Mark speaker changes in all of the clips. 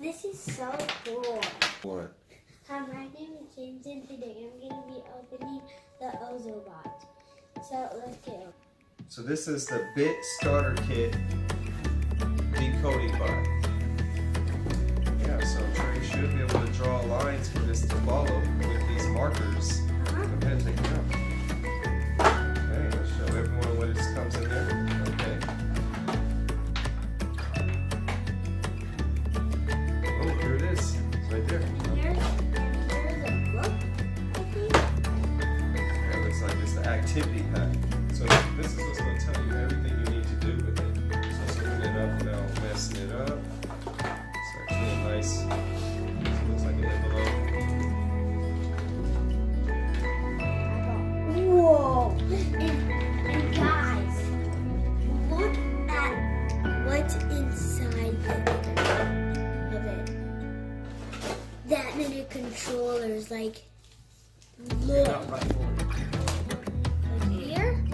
Speaker 1: This is so cool.
Speaker 2: What?
Speaker 1: Hi, my name is James, and today I'm going to be opening the Ozobot. So let's go.
Speaker 2: So this is the Bit Starter Kit decoding bot. Yeah, so I'm sure you should be able to draw lines for this to follow with these markers. Go ahead and take it out. Okay, let's show everyone what it comes in there. Okay. Oh, here it is. It's right there.
Speaker 1: Here's a book, I think.
Speaker 2: Yeah, it looks like it's the activity pack. So this is what's going to tell you everything you need to do with it. So open it up without messing it up. It's actually a nice, it looks like an envelope.
Speaker 1: Whoa! And guys, look at what's inside of it. That many controllers, like, look. Like here.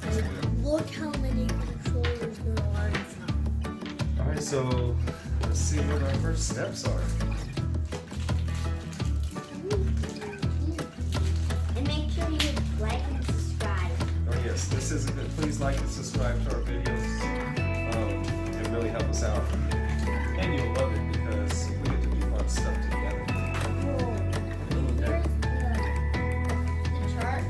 Speaker 1: Like, look how many controllers there are inside.
Speaker 2: Alright, so let's see what our first steps are.
Speaker 1: And make sure you like and subscribe.
Speaker 2: Oh yes, this is a good, please like and subscribe to our videos. It really helps us out. And you'll love it because we get to do fun stuff together.
Speaker 1: Here's the chart.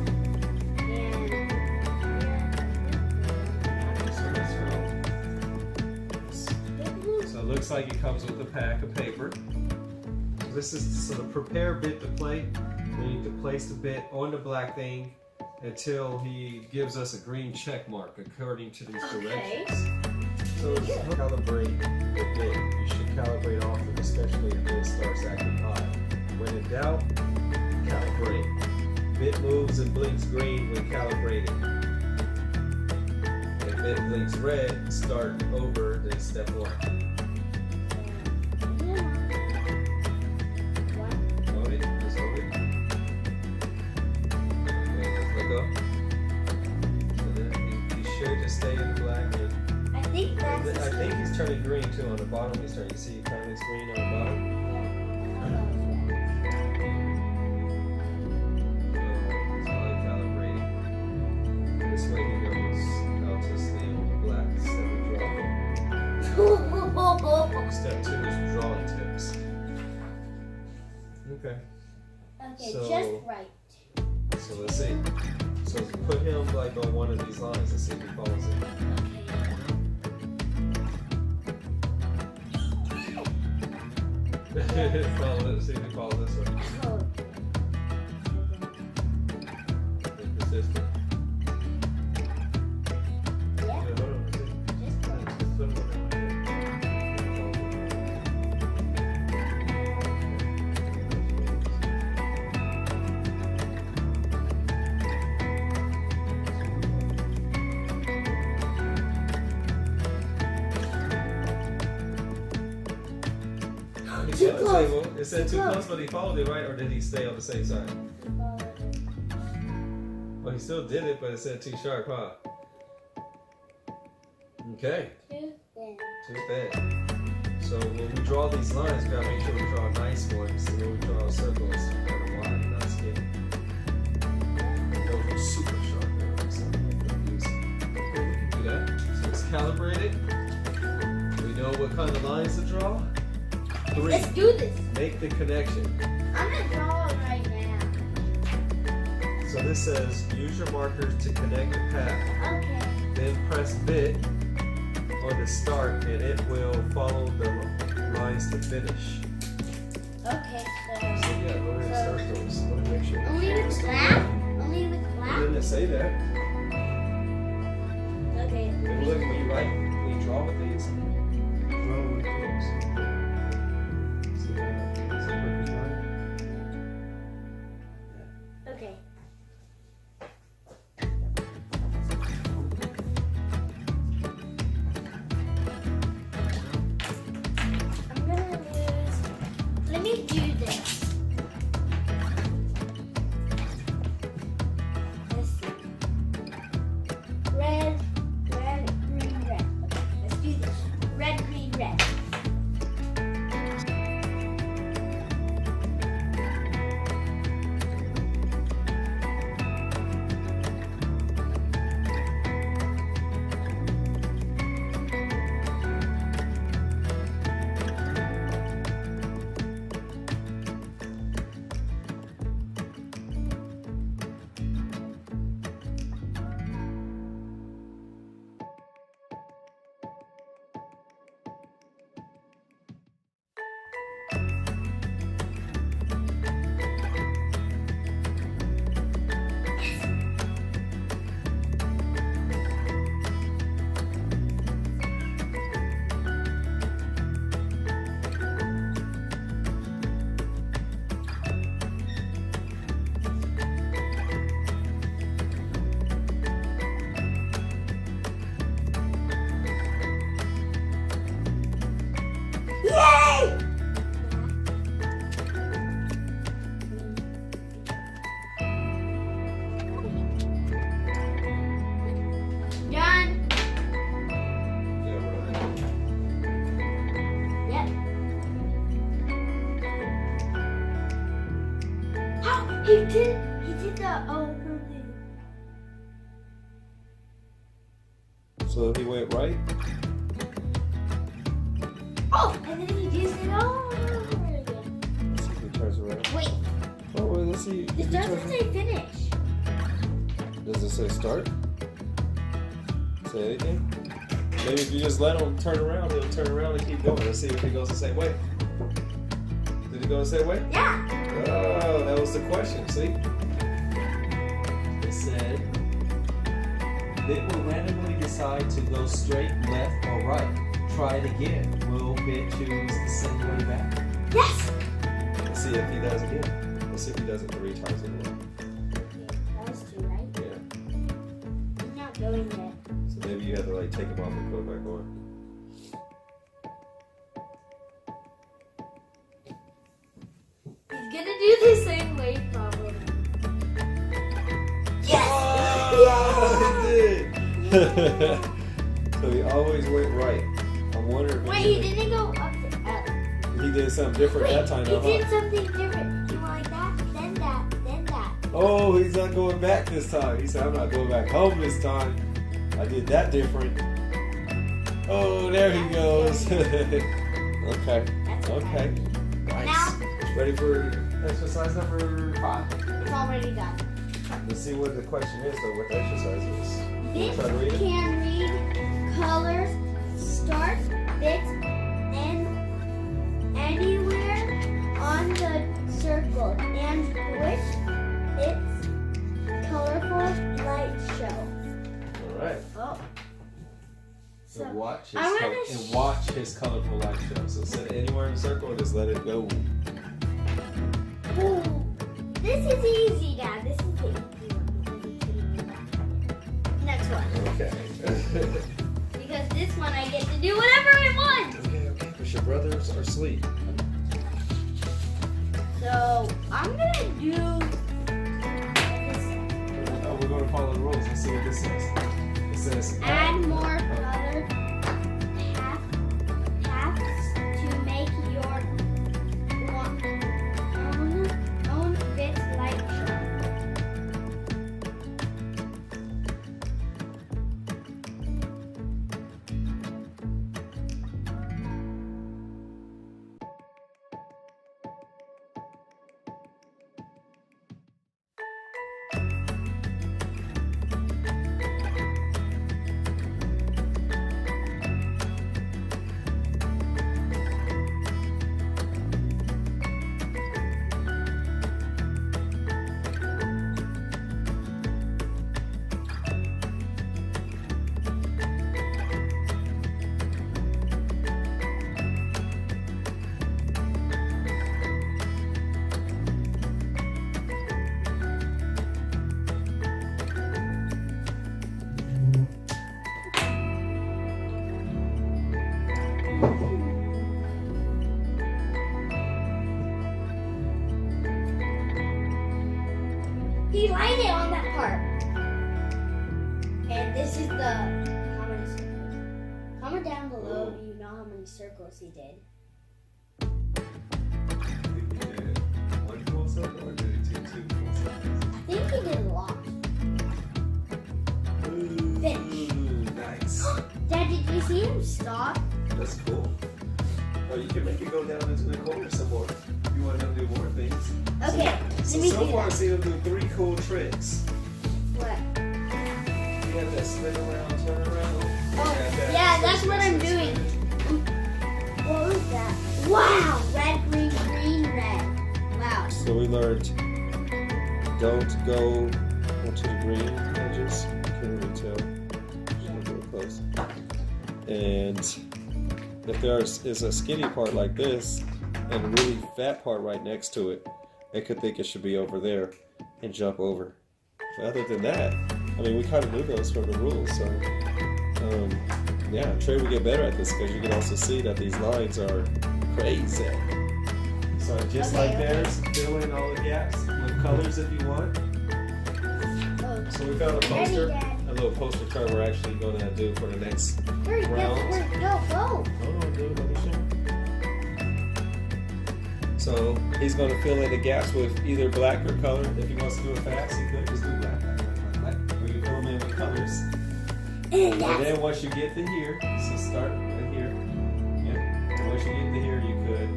Speaker 2: So it looks like it comes with a pack of paper. This is so the prepare bit to play. We need to place the bit on the black thing until he gives us a green check mark according to these directions. So calibrate the bit. You should calibrate often, especially if it starts acting odd. When in doubt, calibrate. Bit moves and blinks green when calibrated. If it blinks red, start over, then step one. Hold it, just hold it. Okay, let's let go. So then you should just stay in the black.
Speaker 1: I think that's.
Speaker 2: I think he's turning green too on the bottom. He's turning. You see, it kind of looks green on the bottom. It's probably calibrating. This way he goes out to stay on the black. Step 2 is drawing tips. Okay.
Speaker 1: Okay,
Speaker 2: So-
Speaker 1: just right.
Speaker 2: So let's see. So put him like on one of these lines and see if he follows it. Follow it. See if he follows this one.
Speaker 1: Oh,
Speaker 2: Be persistent.
Speaker 1: yeah,
Speaker 2: Yeah, hold on. See.
Speaker 1: just right.
Speaker 2: Just put him on there.
Speaker 1: Too close.
Speaker 2: It said too close, but he followed it, right? Or did he stay on the same side? Well, he still did it, but it said too sharp, huh? Okay,
Speaker 1: Too thin.
Speaker 2: too bad. So when we draw these lines, we gotta make sure we draw nice ones. And when we draw circles, we gotta wide, not skinny. Those are super sharp there, so okay, we can do that. So it's calibrated. We know what kind of lines to draw. 3.
Speaker 1: Let's do this.
Speaker 2: Make the connection.
Speaker 1: I'm gonna draw it right now.
Speaker 2: So this says use your markers to connect the path.
Speaker 1: Okay.
Speaker 2: Then press bit on the start and it will follow the lines to finish.
Speaker 1: Okay,
Speaker 2: So yeah, go ahead and start those. I want to make sure.
Speaker 1: only with black? Only with black?
Speaker 2: Didn't it say that?
Speaker 1: Okay.
Speaker 2: And look, when you write, when you draw with these, draw with those. See that? See where it's line?
Speaker 1: Okay. I'm gonna use. Let me do this. Let's see. Red, green, red. Okay, let's do this. He did the
Speaker 2: So he went right.
Speaker 1: Oh, and then he does it all over again.
Speaker 2: Let's see if he turns around.
Speaker 1: Wait,
Speaker 2: Oh wait, let's see.
Speaker 1: it doesn't say finish.
Speaker 2: Does it say start? Say anything? Maybe if you just let him turn around, he'll turn around and keep going. Let's see if he goes the same way. Did he go the same way?
Speaker 1: Yeah.
Speaker 2: Oh, that was the question, see? It said, Bit will randomly decide to go straight, left, or right. Try it again. Will Bit choose the same way back?
Speaker 1: Yes.
Speaker 2: Let's see if he does again. Let's see if he does it 3 times in a row.
Speaker 1: That was 2, right?
Speaker 2: Yeah.
Speaker 1: I'm not going yet.
Speaker 2: So maybe you have to like take him off and put it back on.
Speaker 1: He's gonna do the same way, probably. Yes!
Speaker 2: Oh, he did! So he always went right. I'm wondering if
Speaker 1: Wait, he didn't go up to up.
Speaker 2: he did something different that time.
Speaker 1: He
Speaker 2: though,
Speaker 1: did
Speaker 2: huh?
Speaker 1: something different. He went like that, then that, then that.
Speaker 2: Oh, he's not going back this time. He said, I'm not going back home this time. I did that different. Oh, there he goes. Okay.
Speaker 1: That's
Speaker 2: Okay. Nice.
Speaker 1: Now-
Speaker 2: Ready for exercise number 5?
Speaker 1: It's already done.
Speaker 2: Let's see what the question is, though, what the exercise is.
Speaker 1: Bit
Speaker 2: Try to read it.
Speaker 1: can read colors, start, bits, and anywhere on the circle, and push its colorful light show.
Speaker 2: All right.
Speaker 1: Oh.
Speaker 2: So
Speaker 1: So,
Speaker 2: watch his,
Speaker 1: I wanna
Speaker 2: and watch his colorful light show. So set it anywhere in the circle and just let it go.
Speaker 1: ooh, this is easy, Dad. This is the easy one. Next one.
Speaker 2: Okay.
Speaker 1: Because this one I get to do whatever I want.
Speaker 2: Okay, because your brothers are asleep.
Speaker 1: So I'm gonna do this.
Speaker 2: Oh, we're going to follow the rules. Let's see what this says. It says
Speaker 1: Add more colored paths to make your own bit light show. He lighted on that part. And this is the how many circles. Comment down below if you know how many circles he did.
Speaker 2: He did 1 full circle or did he do 2 full circles?
Speaker 1: I think he did a lot. Finish.
Speaker 2: Ooh, nice.
Speaker 1: Dad, did you see him stop?
Speaker 2: That's cool. Oh, you can make it go down into the corner some more. If you want him to do more things.
Speaker 1: Okay,
Speaker 2: So
Speaker 1: let me
Speaker 2: so
Speaker 1: do
Speaker 2: far I've
Speaker 1: that.
Speaker 2: seen him do 3 cool tricks.
Speaker 1: What?
Speaker 2: You have that spin around, turn around.
Speaker 1: Oh,
Speaker 2: You have that
Speaker 1: yeah,
Speaker 2: switch,
Speaker 1: that's what I'm
Speaker 2: switch,
Speaker 1: doing.
Speaker 2: switch.
Speaker 1: What was that? Wow! Red, green, green, red. Wow.
Speaker 2: So we learned don't go onto the green edges. Can't really tell. Should be really close. And if there is a skinny part like this and a really fat part right next to it, they could think it should be over there and jump over. But other than that, I mean, we kind of knew those from the rules. So, yeah, Trey will get better at this because you can also see that these lines are crazy. So just like theirs, fill in all the gaps with colors if you want.
Speaker 1: Oh,
Speaker 2: So we found a
Speaker 1: ready,
Speaker 2: poster,
Speaker 1: Dad.
Speaker 2: a little poster chart we're actually going to do for the next.
Speaker 1: Hurry,
Speaker 2: Round.
Speaker 1: go, go.
Speaker 2: Hold on, dude, let me show you. So he's going to fill in the gaps with either black or color. If he wants to do it fast, he could just do black. Or you fill them in with colors. And then once you get to here, so start right here. Yeah. And once you get to here, you could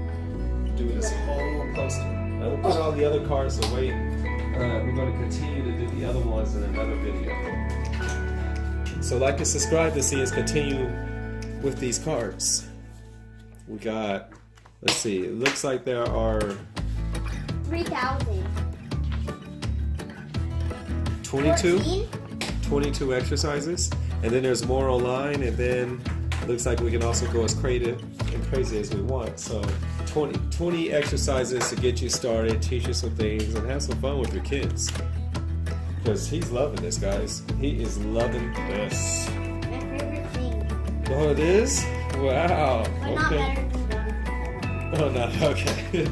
Speaker 2: do this whole poster. Now we'll put all the other cards away. We're going to continue to do the other ones in another video. So like and subscribe to see us continue with these cards. We got, let's see, it looks like there are
Speaker 1: 3,000.
Speaker 2: 22 exercises, and then there's more online, and then it looks like we can also go as creative and crazy as we want. So 20 exercises to get you started, teach you some things, and have some fun with your kids. Because he's loving this, guys. He is loving this.
Speaker 1: My favorite thing.
Speaker 2: Oh, it is? Wow.
Speaker 1: But not better than
Speaker 2: Oh, no, okay.